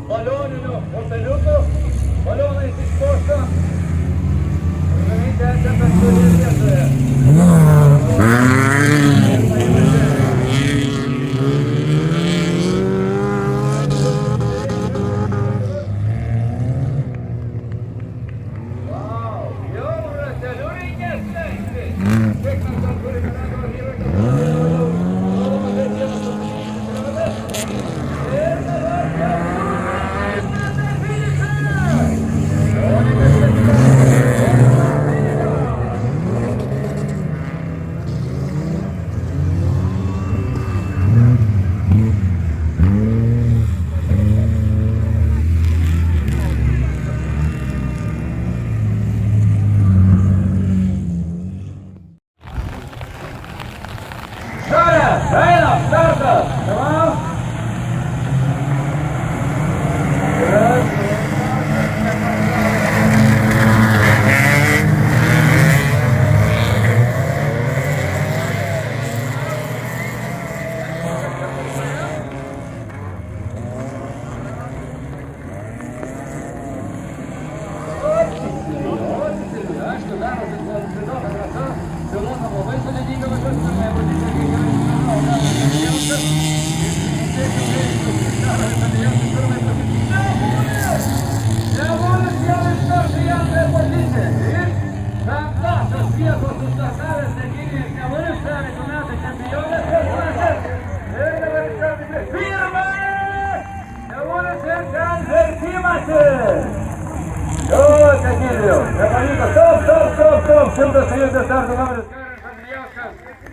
balioninių hoteliukų, balionais iš posto. Gaminti esame šioje vietoje.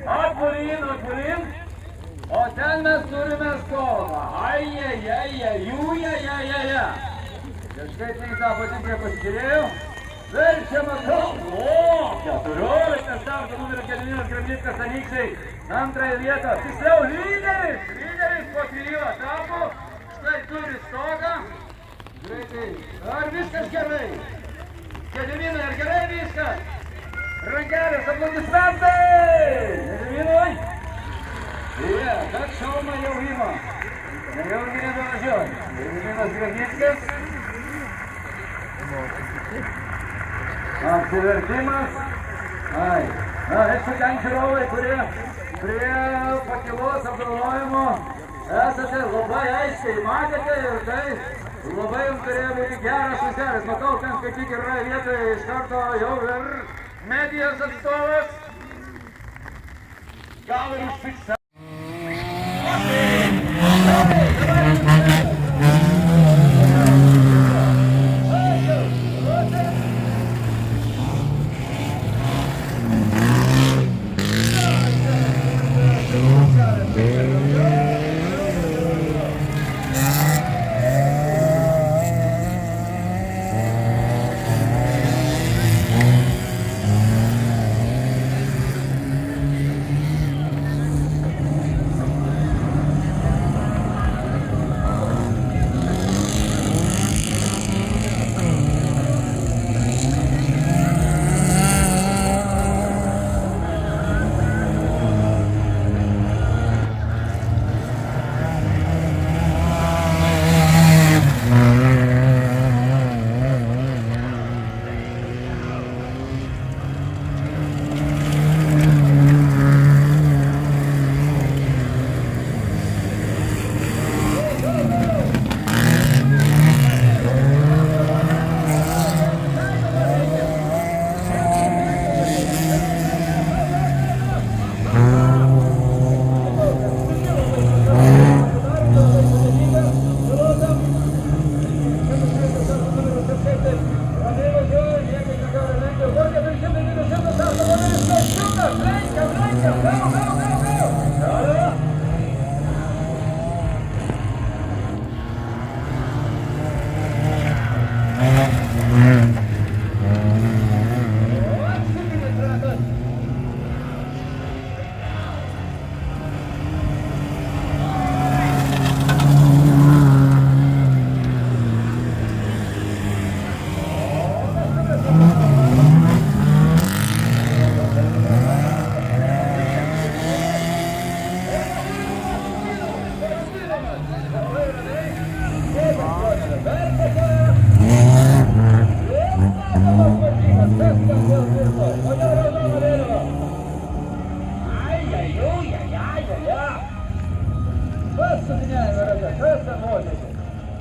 Atpulin. O ten mes turime skolą. Kažkaip tai tą patikė pasižiūrėjau. Verčiama kalbą. O, 14 starto numerio Gediminas Grabnickas Anykščiai. Antrąją vietą. Tiksliau lyderis po 3 etapų. Štai turi stogą. Greitai. Ar viskas gerai? Gediminai, ar gerai viskas? Rankelės, aplodismentai! Gediminui? Jie, bet šalmą jau ima. Nejaugi nebevažiuoja. Gediminas Gravickas. Apsivertimas. Ai. Na, aišku, ten žiūrovai, kurie prie pakylos apdovanojimo esate labai aiškiai matėte ir tai labai jums turėjo būti geras suselis. Matau, ten kaip tik yra vietoje iš karto jau ir medijos atstovas. Gal ir užfiksavo.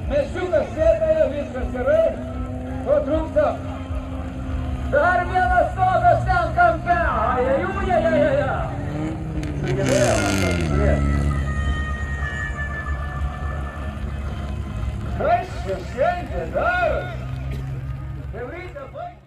Meškiukas vietoje, viskas gerai. Ko trūksta? Dar vienas stogas ten kampe. Ajajūjajajaja. Sugebėjau man pasižiūrėti. Kas čia šiandien daros? Tevrytė baigti.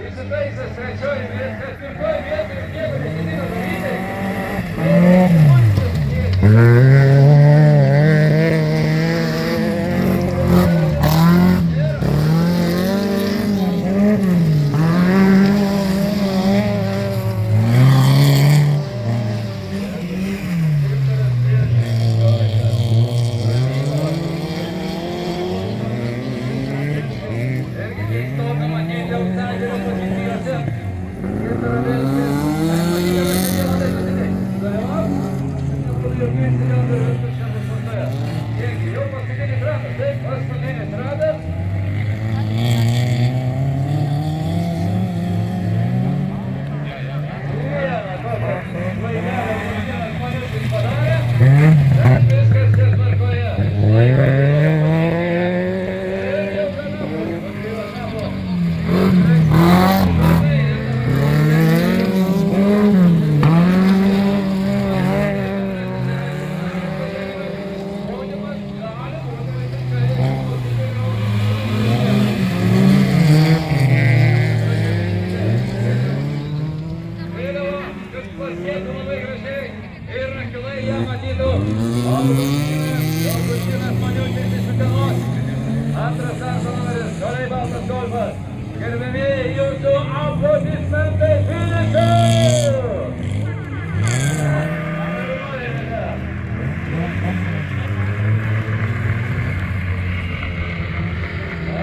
Įsitaisęs trečioji vieta, ketvirtoji vieta ir nieko neketino daryti. Antras starto numeris, toliai baltas golfas. Gerbėmėjai, jūsų aplodismentai finišui!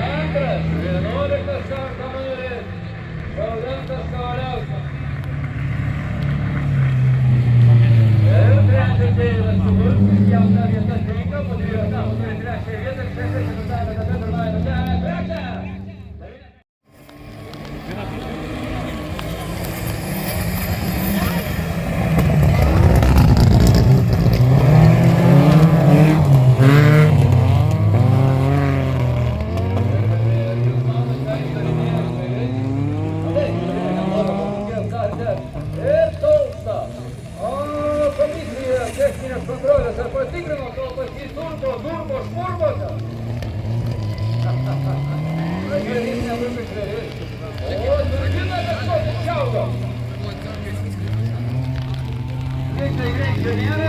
Antras, 11 starto numeris, Gaudentas Kavaliauskas. Ir trečias Deividas Cibulskis, jauna vieta tinka, po 3 etapų turi trečiąją vietą ir 6 etape pirmąją vietą, trečią! Kontrolės, ar patikrino, kol pas jį durbo, šmurbose? Žvėrys nebūtų žvėrys. O, turkina kažkokį šiaudo. Greičio nėra,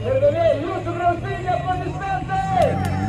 Gerbėmėjai, jūsų graustingi aplodismentai!